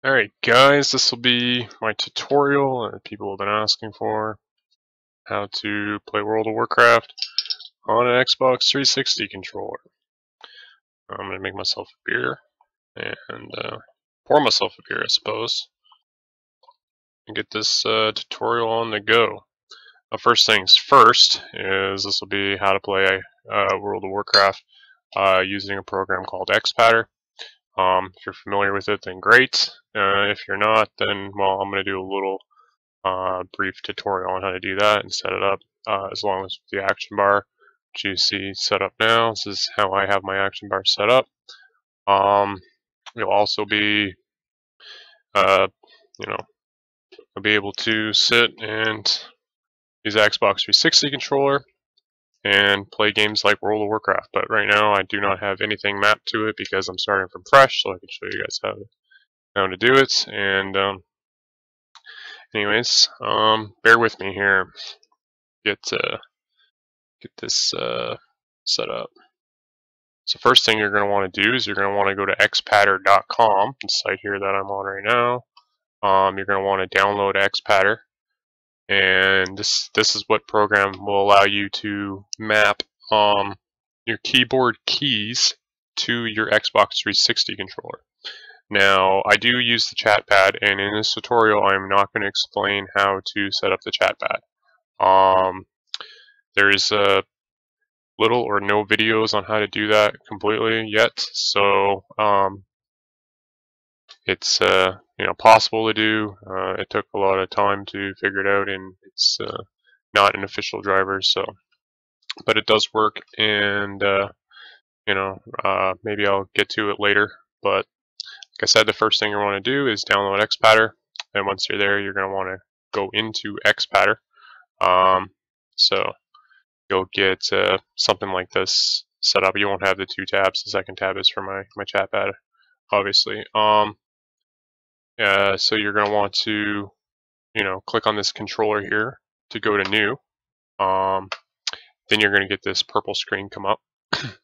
Alright guys, this will be my tutorial that people have been asking for, how to play World of Warcraft on an Xbox 360 controller. I'm going to make myself a beer and pour myself a beer, I suppose, and get this tutorial on the go. First things first is this will be how to play World of Warcraft using a program called XpattR. If you're familiar with it, then great. If you're not, then, well, I'm going to do a little brief tutorial on how to do that and set it up, as long as the action bar, which you see set up now. This is how I have my action bar set up. You'll also be, you know, I'll be able to sit and use the Xbox 360 controller and play games like World of Warcraft. But right now, I do not have anything mapped to it because I'm starting from fresh, so I can show you guys how to do it. And anyways, bear with me here. Get this set up. So first thing you're going to want to do is you're going to want to go to xpattr.com, the site here that I'm on right now. You're going to want to download XpattR, and this is what program will allow you to map your keyboard keys to your Xbox 360 controller. Now, I do use the chat pad, and in this tutorial I'm not going to explain how to set up the chat pad. There is little or no videos on how to do that completely yet, so it's possible to do. It took a lot of time to figure it out, and it's not an official driver, so but it does work, and maybe I'll get to it later. But like I said, the first thing you want to do is download XpattR, and once you're there, you're going to want to go into XpattR. So you'll get something like this set up. You won't have the two tabs. The second tab is for my chat pad, obviously. So you're going to want to, click on this controller here to go to new. Then you're going to get this purple screen come up.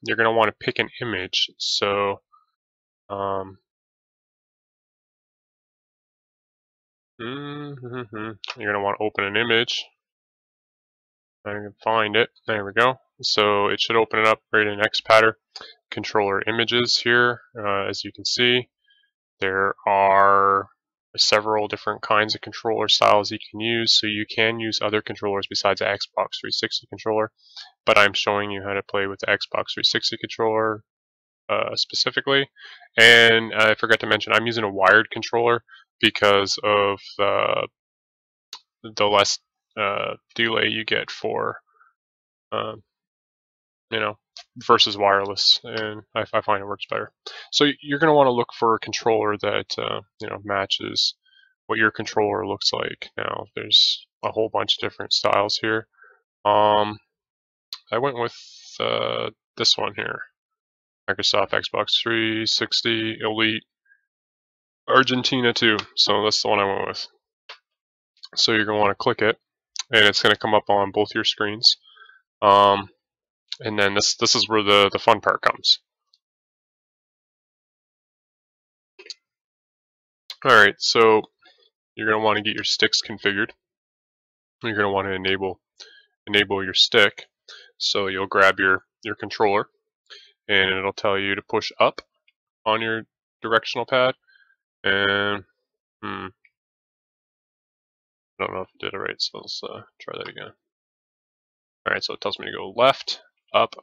You're going to want to pick an image. So you're going to want to open an image. I can find it. There we go. So it should open it up right in XpattR controller images here. As you can see, there are several different kinds of controller styles you can use. So you can use other controllers besides the Xbox 360 controller, but I'm showing you how to play with the Xbox 360 controller specifically. And I forgot to mention, I'm using a wired controller because of the less delay you get for versus wireless, and I find it works better. So you're going to want to look for a controller that matches what your controller looks like. Now there's a whole bunch of different styles here. I went with this one here, Microsoft Xbox 360 Elite Argentina 2. So that's the one I went with. So you're going to want to click it, and it's going to come up on both your screens. And then this is where the fun part comes. Alright, so you're going to want to get your sticks configured. You're going to want to enable your stick. So you'll grab your controller, and it'll tell you to push up on your directional pad. And I don't know if I did it right, so let's try that again. Alright, so it tells me to go left, up,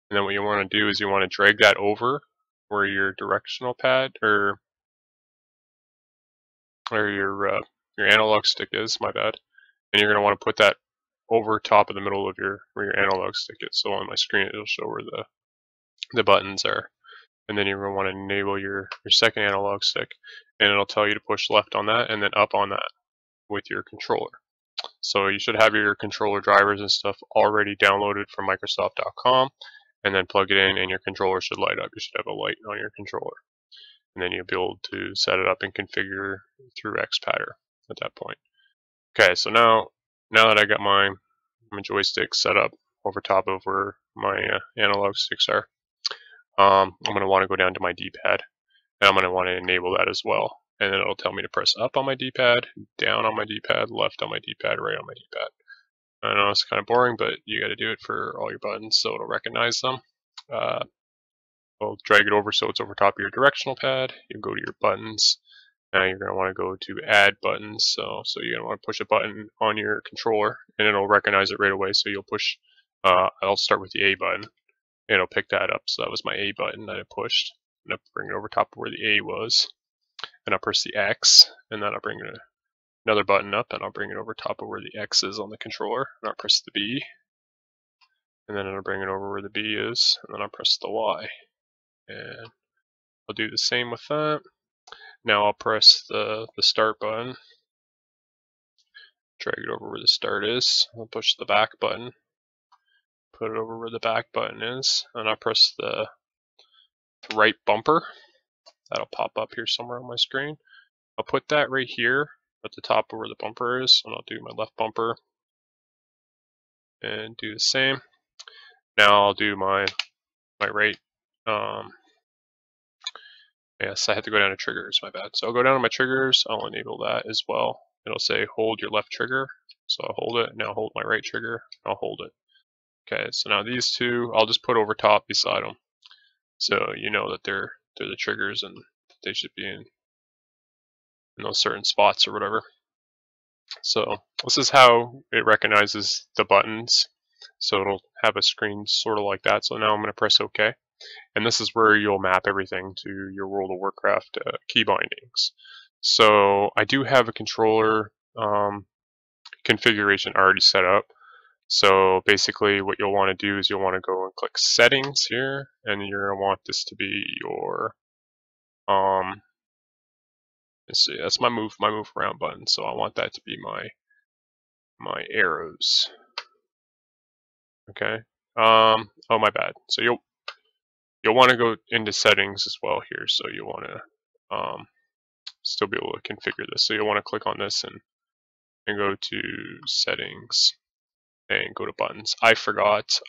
and then what you want to do is you want to drag that over where your directional pad or your analog stick is, my bad. And you're going to want to put that over top of the middle of where your analog stick is. So on my screen it'll show where the buttons are. And then you're going to want to enable your second analog stick, and it'll tell you to push left on that and then up on that with your controller. So you should have your controller drivers and stuff already downloaded from Microsoft.com, and then plug it in and your controller should light up. You should have a light on your controller. And then you'll be able to set it up and configure through XpattR at that point. Okay, so now that I got my joystick set up over top of where my analog sticks are, I'm going to want to go down to my D-pad. and I'm going to want to enable that as well. And then it'll tell me to press up on my D-pad, down on my D-pad, left on my D-pad, right on my D-pad. I know it's kind of boring, but you got to do it for all your buttons so it'll recognize them. I'll drag it over so it's over top of your directional pad. You go to your buttons. Now you're going to want to go to add buttons. So you're going to want to push a button on your controller and it'll recognize it right away. So you'll push, I'll start with the A button. It'll pick that up. So that was my A button that I pushed. And I'll bring it over top of where the A was. And I'll press the X, and then I'll bring another button up, and I'll bring it over top of where the X is on the controller. And I'll press the B, and then I'll bring it over where the B is, and then I'll press the Y. And I'll do the same with that. Now I'll press the start button, drag it over where the start is. I'll push the back button, put it over where the back button is, and I'll press the right bumper. That'll pop up here somewhere on my screen. I'll put that right here at the top of where the bumper is, and I'll do my left bumper and do the same. Now I'll do my right. Yes, I had to go down to triggers, my bad. So I'll go down to my triggers, I'll enable that as well. It'll say hold your left trigger, so I'll hold it. Now hold my right trigger, I'll hold it. Okay, so now these two, I'll just put over top beside them. So you know that they're the triggers and they should be in those certain spots or whatever. So this is how it recognizes the buttons. So it'll have a screen sort of like that. So now I'm going to press OK. And this is where you'll map everything to your World of Warcraft key bindings. So I do have a controller configuration already set up. So basically what you'll want to do is you'll want to go and click settings here, and you're going to want this to be your let's see, that's my move around button. So I want that to be my arrows. Okay. Oh my bad. So you'll want to go into settings as well here. So you want to still be able to configure this. So you'll want to click on this and go to settings and go to buttons. I forgot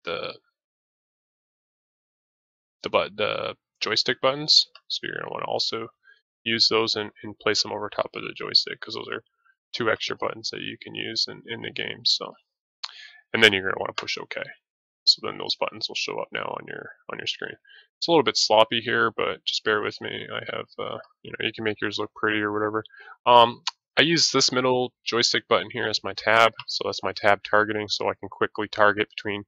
the joystick buttons. So you're gonna want to also use those and place them over top of the joystick, because those are 2 extra buttons that you can use in the game. So, and then you're gonna want to push OK. So then those buttons will show up now on your screen. It's a little bit sloppy here, but just bear with me. I have you can make yours look pretty or whatever. I use this middle joystick button here as my tab, so that's my tab targeting, so I can quickly target between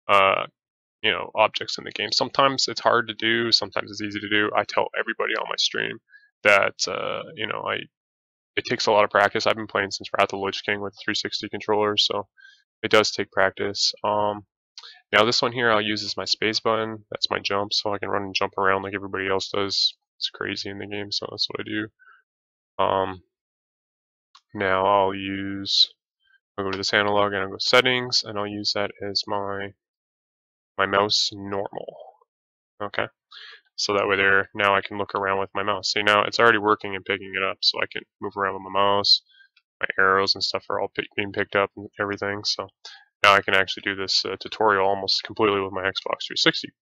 objects in the game. Sometimes it's hard to do, sometimes it's easy to do. I tell everybody on my stream that it takes a lot of practice. I've been playing since Wrath of the Lich King with 360 controllers, so it does take practice. Now this one here I'll use as my space button. That's my jump, so I can run and jump around like everybody else does. It's crazy in the game, so that's what I do. Now I'll go to this analog and I'll go settings, and I'll use that as my mouse normal. Okay, so that way there, now I can look around with my mouse. See, now it's already working and picking it up, so I can move around with my mouse. My arrows and stuff are all being picked up and everything, so now I can actually do this tutorial almost completely with my Xbox 360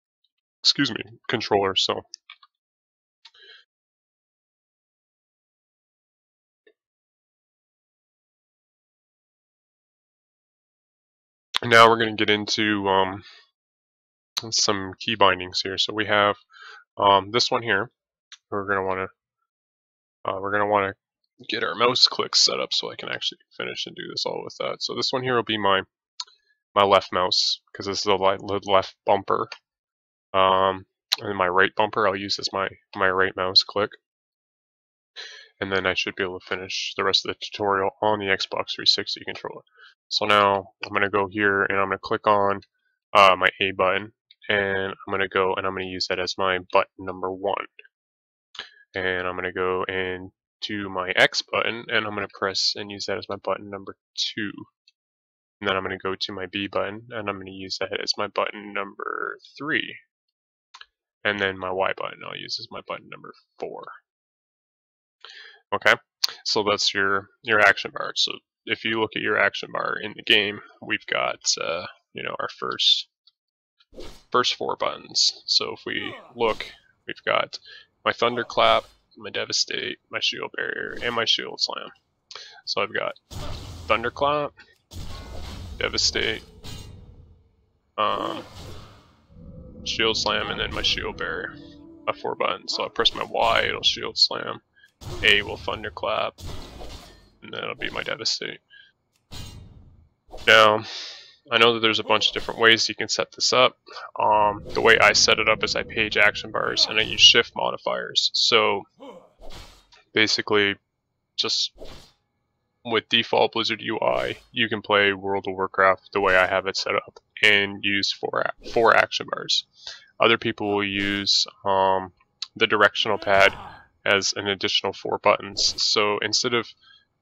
controller. So now we're going to get into some key bindings here. So we have this one here. We're going to want to get our mouse clicks set up so I can actually finish and do this all with that. So this one here will be my left mouse, because this is the left bumper. And my right bumper I'll use as my right mouse click. And then I should be able to finish the rest of the tutorial on the Xbox 360 controller. So now I'm going to go here and I'm going to click on my A button, and I'm going to go and I'm going to use that as my button number 1. And I'm going to go into my X button and I'm going to press and use that as my button number 2. And then I'm going to go to my B button and I'm going to use that as my button number 3. And then my Y button I'll use as my button number 4. Okay, so that's your action bar. So if you look at your action bar in the game, we've got our first 4 buttons. So if we look, we've got my Thunderclap, my Devastate, my Shield Barrier, and my Shield Slam. So I've got Thunderclap, Devastate, Shield Slam, and then my Shield Barrier. 4 buttons. So I press my Y, it'll Shield Slam. A will Thunderclap, and then it'll be my Devastate. Now, I know that there's a bunch of different ways you can set this up. The way I set it up is I page action bars and I use shift modifiers. So basically, just with default Blizzard UI, you can play World of Warcraft the way I have it set up and use four action bars. Other people will use the directional pad as an additional 4 buttons. So instead of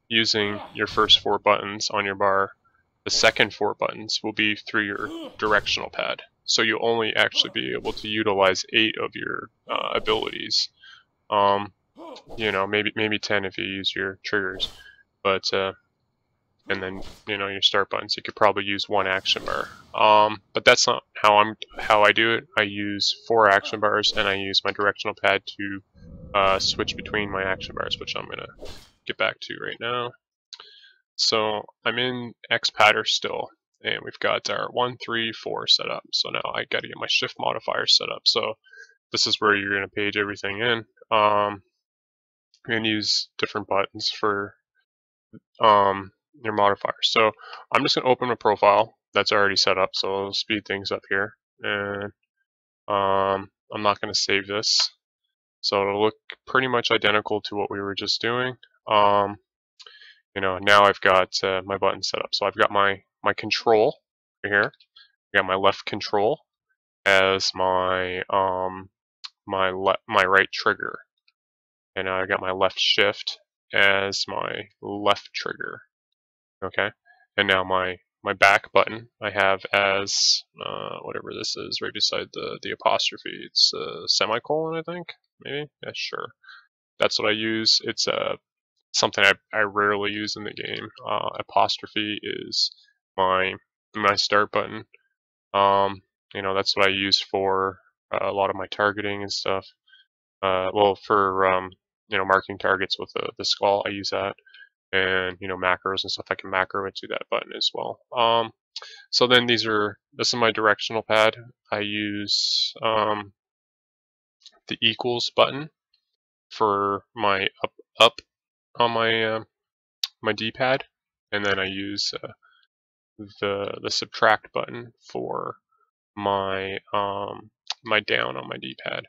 using your first 4 buttons on your bar, the second 4 buttons will be through your directional pad. So you'll only actually be able to utilize 8 of your abilities. You know, maybe 10 if you use your triggers. But and then, you know, your start buttons, you could probably use 1 action bar. But that's not how I do it. I use 4 action bars and I use my directional pad to switch between my action bars, which I'm gonna get back to right now. So I'm in Xpatter still, and we've got our 1, 3, 4 set up. So now I got to get my shift modifier set up. So this is where you're gonna page everything in. You're gonna use different buttons for your modifier. So I'm just gonna open a profile that's already set up. So I'll speed things up here, and I'm not gonna save this. So it'll look pretty much identical to what we were just doing. You know, now I've got my button set up. So I've got my control right here. I got my left control as my my right trigger, and I got my left shift as my left trigger. Okay, and now my back button I have as whatever this is right beside the apostrophe. It's a semicolon, I think. Maybe. Yeah, sure. That's what I use. It's something I rarely use in the game. Apostrophe is my start button. You know, that's what I use for a lot of my targeting and stuff. Well, for you know, marking targets with the skull, I use that, and you know, macros and stuff. I can macro into that button as well. So then this is my directional pad. I use the equals button for my up on my D-pad, and then I use the subtract button for my my down on my D-pad.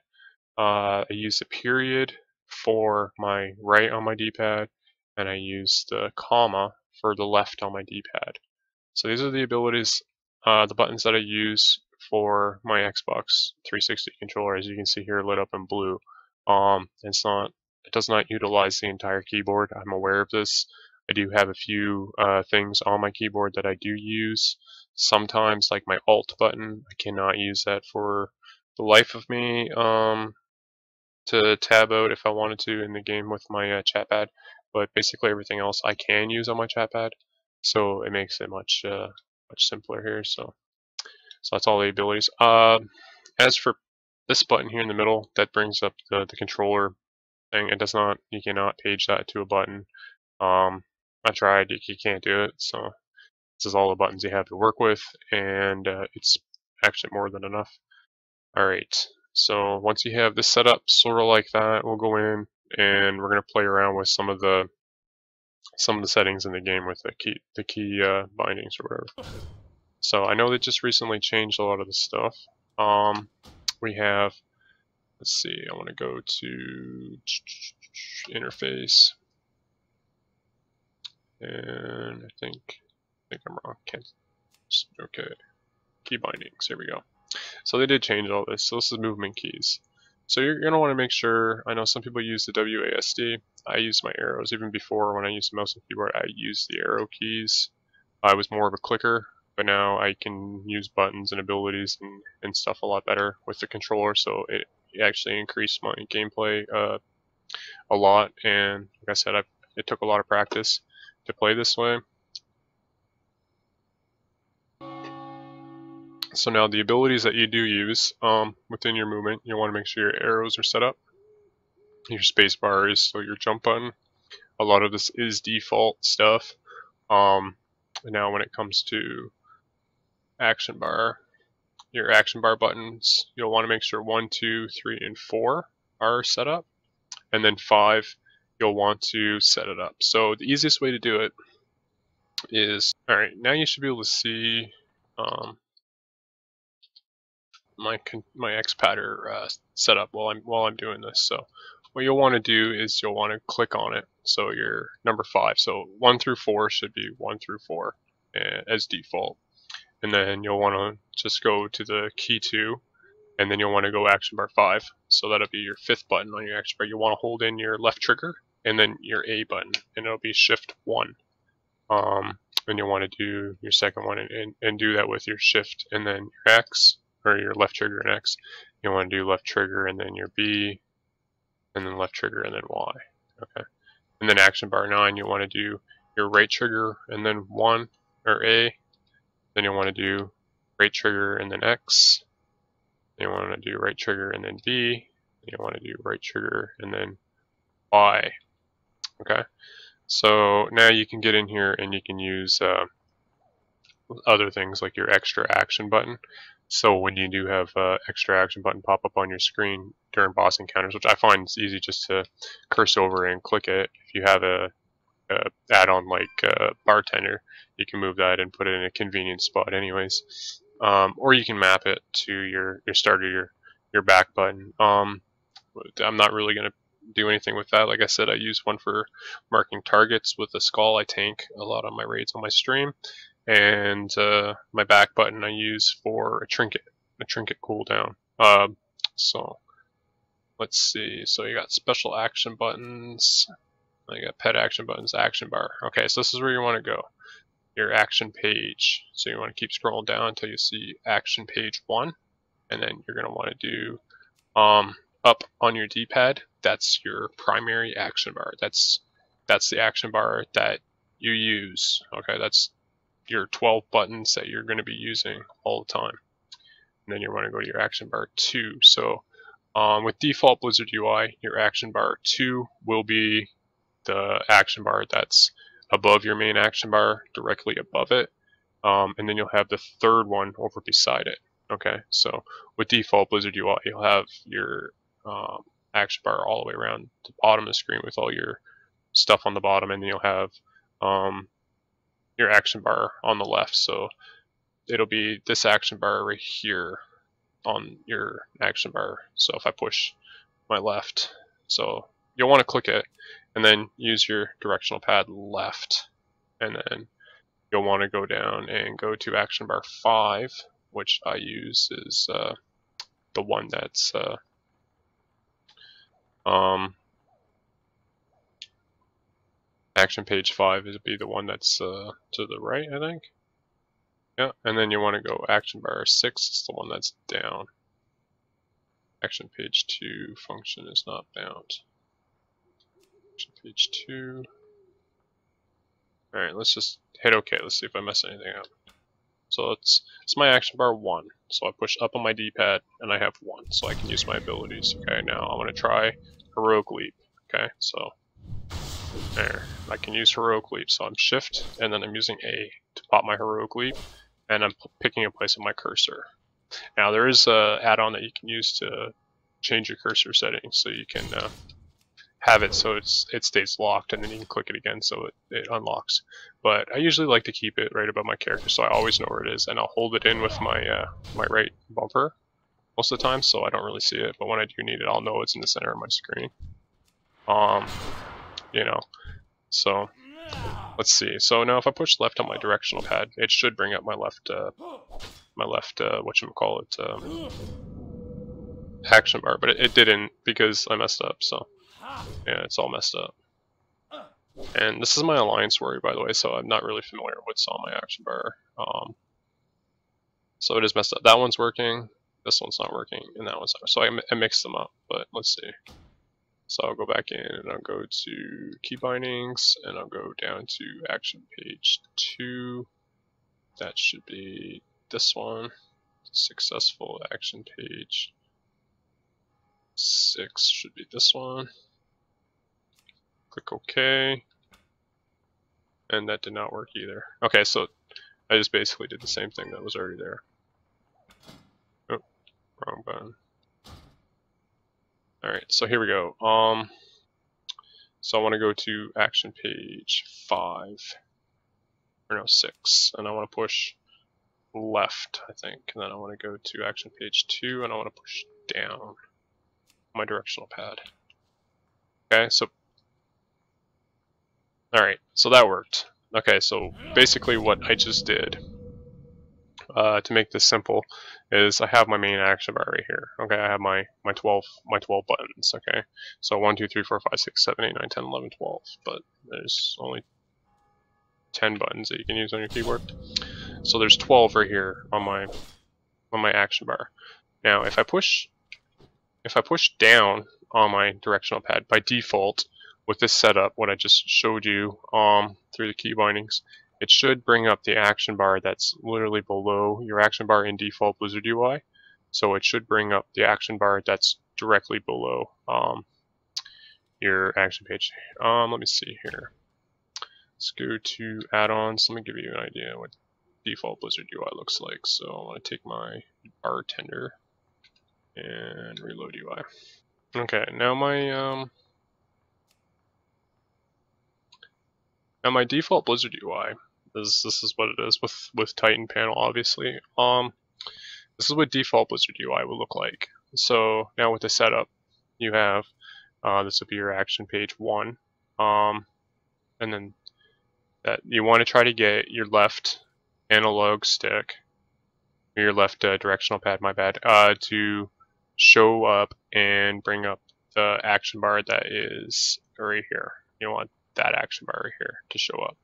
I use the period for my right on my D-pad, and I use the comma for the left on my D-pad. So these are the abilities, the buttons that I use for my Xbox 360 controller. As you can see here, lit up in blue. It does not utilize the entire keyboard. I'm aware of this. I do have a few things on my keyboard that I do use. Sometimes, like my Alt button, I cannot use that for the life of me to tab out if I wanted to in the game with my chat pad. But basically everything else I can use on my chat pad, so it makes it much simpler here. So that's all the abilities. As for this button here in the middle, that brings up the controller thing. It does not, you cannot page that to a button. I tried, you can't do it. So this is all the buttons you have to work with, and it's actually more than enough. Alright, so once you have this set up sort of like that, we'll go in and we're going to play around with some of the settings in the game with the key bindings or whatever. So I know they just recently changed a lot of the stuff. We have, let's see, I want to go to interface, and I think I'm wrong. Okay, key bindings. Here we go. So they did change all this. So this is movement keys. So you're going to want to make sure, I know some people use the WASD. I use my arrows. Even before, when I used the mouse and keyboard, I used the arrow keys. I was more of a clicker, but now I can use buttons and abilities and stuff a lot better with the controller. So it actually increased my gameplay a lot. And like I said, it took a lot of practice to play this way. So now the abilities that you do use within your movement, you want to make sure your arrows are set up. Your space bar is so your jump button. A lot of this is default stuff. Now when it comes to action bar, your action bar buttons, you'll want to make sure 1, 2, 3, and 4 are set up. And then 5, you'll want to set it up. So the easiest way to do it is, alright, now you should be able to see my XPadder set up while I'm doing this. So what you'll want to do is you'll want to click on it. So your number 5. So 1 through 4 should be 1 through 4 as default. And then you'll want to just go to the key 2, and then you'll want to go action bar 5. So that'll be your 5th button on your action bar. You want to hold in your left trigger and then your A button, and it'll be shift 1. And you'll want to do your second one and do that with your shift and then your X, or your left trigger and X. You want to do left trigger and then your B, and then left trigger and then Y. Okay. And then action bar 9, you want to do your right trigger and then 1 or A. Then you want to do right trigger and then X. Then you want to do right trigger and then B. Then you want to do right trigger and then Y. Okay. So now you can get in here and you can use other things like your extra action button. So when you do have extra action button pop up on your screen during boss encounters, which I find it's easy just to curse over and click it. If you have a add-on like bartender, you can move that and put it in a convenient spot anyways. Or you can map it to your start or your back button. I'm not really going to do anything with that. Like I said, I use one for marking targets with a skull. I tank a lot on my raids on my stream. And my back button I use for a trinket cooldown. So let's see. So you got special action buttons. I got pet action buttons, action bar. Okay, so this is where you want to go. Your action page. So you want to keep scrolling down until you see action page 1, and then you're going to want to do up on your D-pad. That's your primary action bar. That's the action bar that you use. Okay, that's your 12 buttons that you're going to be using all the time. And then you want to go to your action bar 2. So with default Blizzard UI, your action bar 2 will be the action bar that's above your main action bar, directly above it. And then you'll have the third one over beside it. Okay, so with default Blizzard UI, you'll have your action bar all the way around the bottom of the screen with all your stuff on the bottom, and then you'll have your action bar on the left. So it'll be this action bar right here on your action bar. So if I push my left, so you'll want to click it and then use your directional pad left, and then you'll want to go down and go to action bar 5, which I use is the one that's action page 5 is be the one that's to the right, I think. Yeah, and then you want to go action bar 6, it's the one that's down. Action page 2 function is not bound. Action page 2. Alright, let's just hit OK. Let's see if I mess anything up. So it's my action bar 1. So I push up on my D-pad and I have 1, so I can use my abilities. Okay, now I'm going to try Heroic Leap. Okay, so there. I can use Heroic Leap. So I'm Shift and then I'm using A to pop my Heroic Leap, and I'm picking a place with my cursor. Now there is a add-on that you can use to change your cursor settings, so you can have it so it stays locked, and then you can click it again so it unlocks. But I usually like to keep it right above my character so I always know where it is, and I'll hold it in with my my right bumper most of the time so I don't really see it, but when I do need it I'll know it's in the center of my screen. You know, so let's see. So now if I push left on my directional pad, it should bring up my left whatchamacallit, action bar, but it didn't because I messed up, so yeah, it's all messed up. And this is my alliance warrior, by the way, so I'm not really familiar with what's on my action bar. So it is messed up. That one's working, this one's not working, and that one's not. So I mixed them up, but let's see. So I'll go back in and I'll go to key bindings and I'll go down to action page 2. That should be this one. successful action page 6 should be this one. Click OK. And that did not work either. Okay, so I just basically did the same thing that was already there. Oh, wrong button. Alright, so here we go. So I want to go to action page 5. Or no, 6. And I want to push left, I think. And then I want to go to action page 2 and I want to push down my directional pad. Okay, so alright, so that worked. Okay, so basically what I just did, to make this simple, is I have my main action bar right here. Okay, I have my 12 buttons. Okay, so 1, 2, 3, 4, 5, 6, 7, 8, 9, 10, 11, 12. But there's only 10 buttons that you can use on your keyboard. So there's 12 right here on my action bar. Now, if I push down on my directional pad by default, with this setup, what I just showed you through the key bindings, it should bring up the action bar that's literally below your action bar in default Blizzard UI. So it should bring up the action bar that's directly below your action page. Let me see here. Let's go to add-ons. Let me give you an idea what default Blizzard UI looks like. So I want to take my bartender and reload UI. Okay, now my default Blizzard UI this is what it is with Titan panel, obviously. This is what default Blizzard UI will look like. So now with the setup, you have this will be your action page 1, and then that you want to try to get your left analog stick, or your left directional pad, my bad, to show up and bring up the action bar that is right here. You want that action bar right here to show up.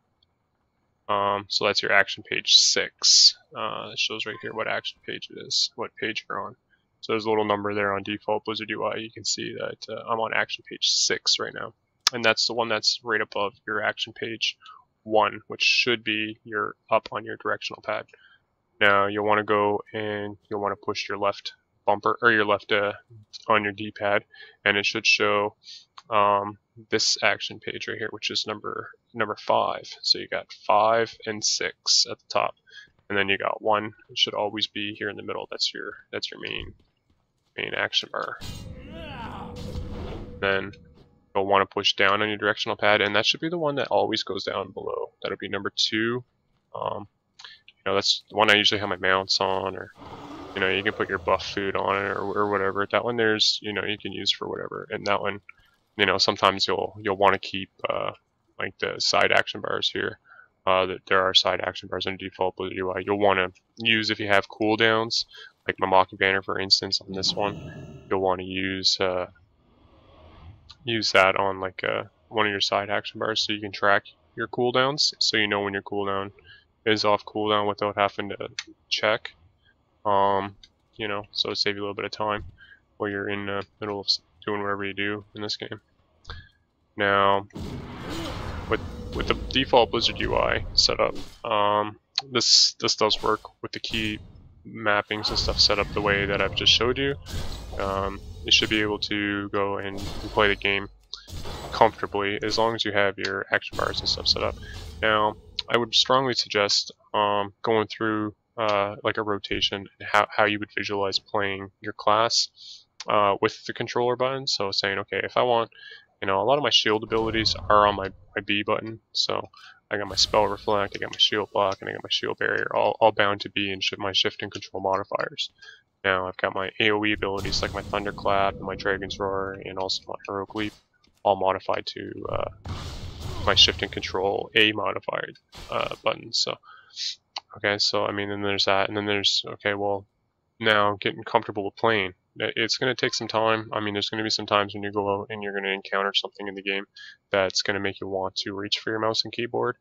So that's your action page 6. It shows right here what action page it is, what page you're on. So there's a little number there on default Blizzard UI. You can see that I'm on action page 6 right now. And that's the one that's right above your action page 1, which should be your up on your directional pad. Now you'll want to go and you'll want to push your left bumper, or your left on your D-pad, and it should show this action page right here, which is number 5. So you got 5 and 6 at the top, and then you got 1. It should always be here in the middle. That's your main action bar. Then you'll want to push down on your directional pad, and that should be the one that always goes down below. That'll be number 2. That's the one I usually have my mounts on, or you can put your buff food on it or whatever. That one there's you can use for whatever, and that one sometimes you'll want to keep like the side action bars here. There are side action bars in default Blizzard UI. You'll want to use if you have cooldowns, like my Mocking Banner for instance on this one. You'll want to use that on like one of your side action bars, so you can track your cooldowns, so you know when your cooldown is off cooldown without having to check. So it saves you a little bit of time while you're in the middle of doing whatever you do in this game. Now, with the default Blizzard UI setup, this does work with the key mappings and stuff set up the way that I've just showed you. You should be able to go and play the game comfortably as long as you have your action bars and stuff set up. Now, I would strongly suggest going through like a rotation, how you would visualize playing your class with the controller button. So saying, okay, if I want, a lot of my shield abilities are on my B button. So I got my spell reflect, I got my shield block, and I got my shield barrier, all bound to be in my shift and control modifiers. Now I've got my AoE abilities like my thunderclap and my dragon's roar, and also my heroic leap, all modified to my shift and control A modified buttons. So okay, so then there's that, and then there's, okay, well, now getting comfortable with playing. It's going to take some time. There's going to be some times when you go out and you're going to encounter something in the game that's going to make you want to reach for your mouse and keyboard.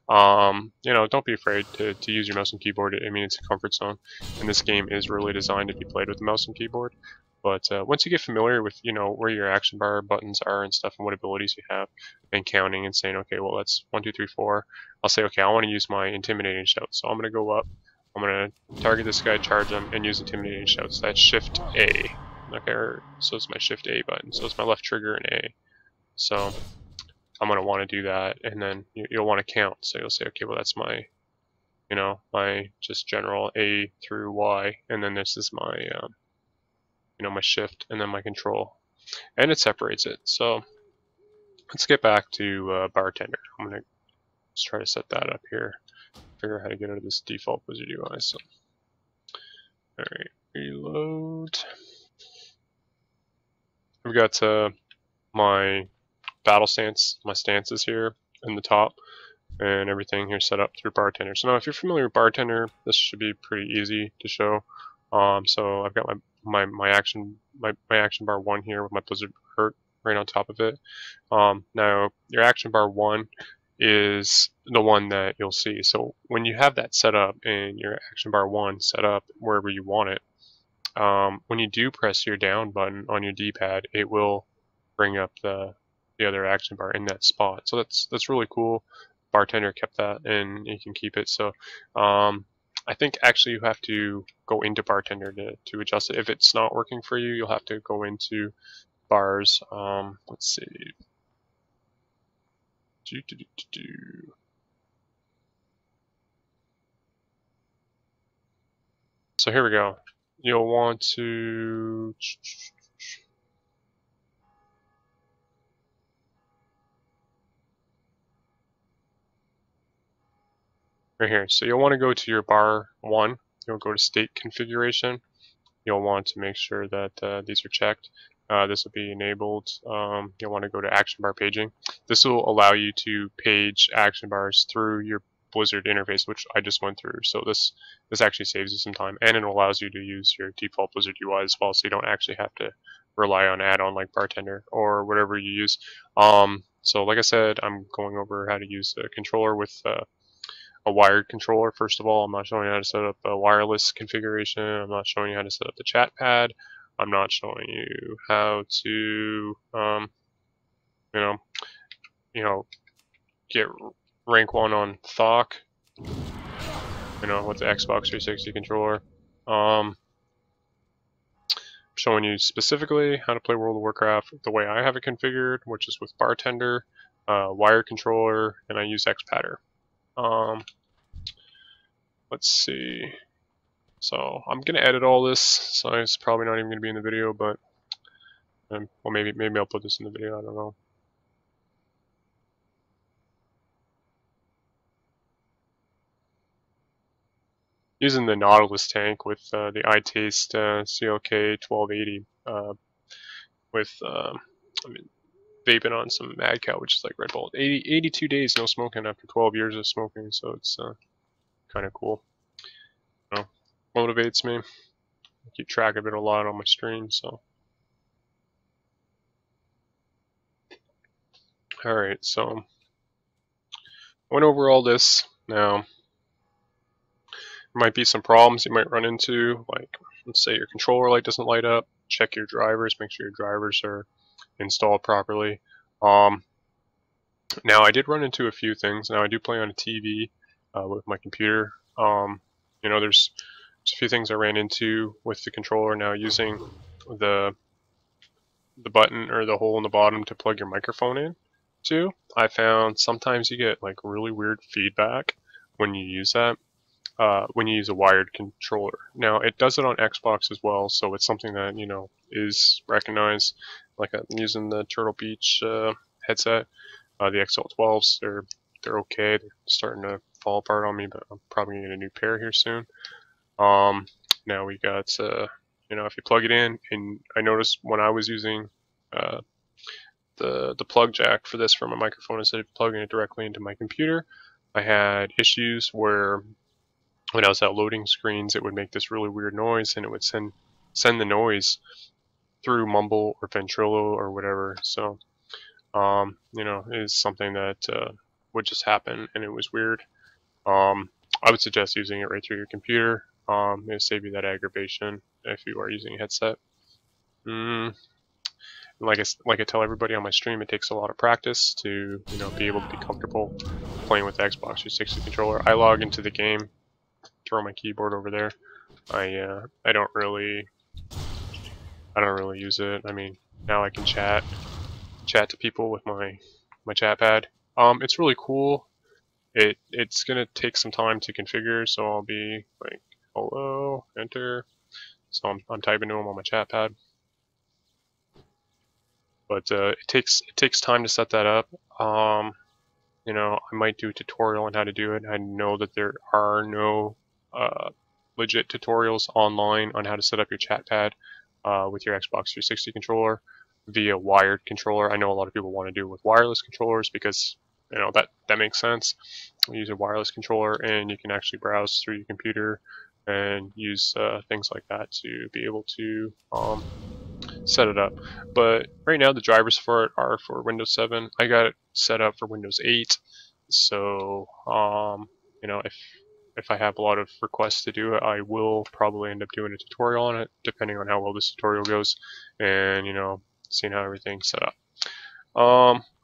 Don't be afraid to use your mouse and keyboard. It's a comfort zone, and this game is really designed to be played with the mouse and keyboard. But once you get familiar with, where your action bar buttons are and stuff and what abilities you have, and counting and saying, okay, well, that's 1, 2, 3, 4. I'll say, okay, I want to use my intimidating shout. So I'm going to go up I'm gonna target this guy, charge him, and use intimidating shouts. That's Shift A. Okay, so it's my Shift A button. So it's my left trigger and A. So I'm gonna want to do that, and then you'll want to count. So you'll say, okay, well that's my, my just general A through Y, and then this is my, my Shift, and then my Control, and it separates it. So let's get back to bartender. I'm gonna just try to set that up here. Figure out how to get out of this default Wizard UI. So, all right, reload. We've got my battle stance, my stances here in the top, and everything here set up through bartender. So now, if you're familiar with bartender, this should be pretty easy to show. So I've got my action bar 1 here with my Blizzard hurt right on top of it. Now your action bar 1 is the one that you'll see. So when you have that set up and your action bar 1 set up wherever you want it, when you do press your down button on your D-pad, it will bring up the other action bar in that spot. So that's really cool. Bartender kept that, and you can keep it. So I think actually you have to go into bartender to adjust it. If it's not working for you, you'll have to go into bars. Let's see. So here we go. You'll want to right here. So you'll want to go to your bar 1. You'll go to state configuration. You'll want to make sure that these are checked. This will be enabled. You'll want to go to action bar paging. This will allow you to page action bars through your Blizzard interface, which I just went through. So this actually saves you some time, and it allows you to use your default Blizzard UI as well, so you don't actually have to rely on add-on like Bartender or whatever you use. So like I said, I'm going over how to use a controller with a wired controller. First of all, I'm not showing you how to set up a wireless configuration. I'm not showing you how to set up the chat pad. I'm not showing you how to, get rank 1 on Thok, with the Xbox 360 controller. I'm showing you specifically how to play World of Warcraft the way I have it configured, which is with Bartender, wired controller, and I use XPadder. Let's see. So I'm gonna edit all this, so it's probably not even gonna be in the video, but well, maybe I'll put this in the video. I don't know. Using the Nautilus tank with the iTaste CLK 1280 with vaping on some Mad Cow, which is like Red Bull. 82 days no smoking after 12 years of smoking, so it's kind of cool. Motivates me. I keep track of it a lot on my stream, so. Alright, so went over all this. Now, there might be some problems you might run into, like let's say your controller light doesn't light up. Check your drivers, make sure your drivers are installed properly. Now I did run into a few things. Now I do play on a TV with my computer. There's a few things I ran into with the controller. Now using the button or the hole in the bottom to plug your microphone in to, I found sometimes you get like really weird feedback when you use that. When you use a wired controller. Now it does it on Xbox as well, so it's something that is recognized. Like I'm using the Turtle Beach headset, the XL12s. They're okay. They're starting to fall apart on me, but I'm probably gonna get a new pair here soon. Now we got if you plug it in, and I noticed when I was using the plug jack for this for my microphone instead of plugging it directly into my computer, I had issues where when I was out loading screens, it would make this really weird noise, and it would send the noise through Mumble or Ventrilo or whatever. So, it is something that would just happen, and it was weird. I would suggest using it right through your computer. It'll save you that aggravation if you are using a headset. Like I tell everybody on my stream, it takes a lot of practice to be able to be comfortable playing with the Xbox 360 controller. I log into the game throw my keyboard over there. I don't really use it. I mean, now I can chat to people with my chat pad. It's really cool. It's gonna take some time to configure, so I'll be like, hello, enter. So I'm typing to them on my chat pad. But it takes time to set that up. You know, I might do a tutorial on how to do it. I know that there are no legit tutorials online on how to set up your chat pad with your Xbox 360 controller via wired controller. I know a lot of people want to do it with wireless controllers because, you know, that makes sense. You use a wireless controller and you can actually browse through your computer and use things like that to be able to set it up. But right now the drivers for it are for Windows 7. I got it set up for Windows 8. So you know, if I have a lot of requests to do it, I will probably end up doing a tutorial on it, depending on how well this tutorial goes, and you know, seeing how everything's set up.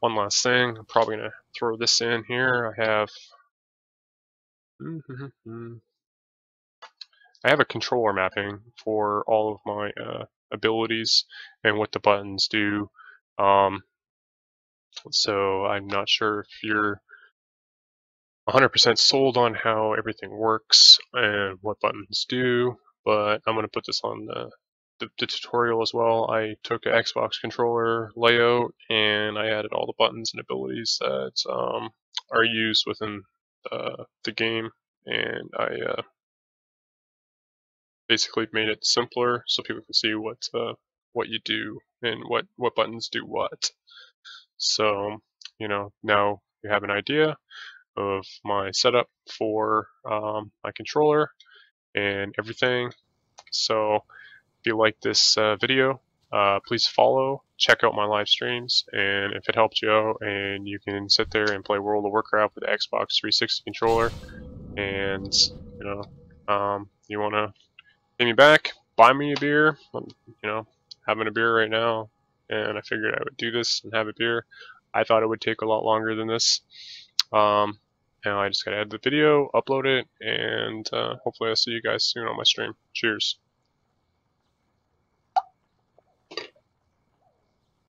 One last thing, I'm probably gonna throw this in here. I have a controller mapping for all of my abilities and what the buttons do. So I'm not sure if you're 100% sold on how everything works and what buttons do, but I'm going to put this on the tutorial as well. I took an Xbox controller layout and I added all the buttons and abilities that are used within the game, and I basically made it simpler so people can see what you do and what buttons do what. So, you know, now you have an idea of my setup for my controller and everything. So if you like this video, please follow, check out my live streams, and if it helped you out and you can sit there and play World of Warcraft with the Xbox 360 controller, and you know, you want to pay me back, buy me a beer. I'm, you know, having a beer right now, and I figured I would do this and have a beer. I thought it would take a lot longer than this. Now I just gotta edit the video, upload it, and hopefully I'll see you guys soon on my stream. Cheers.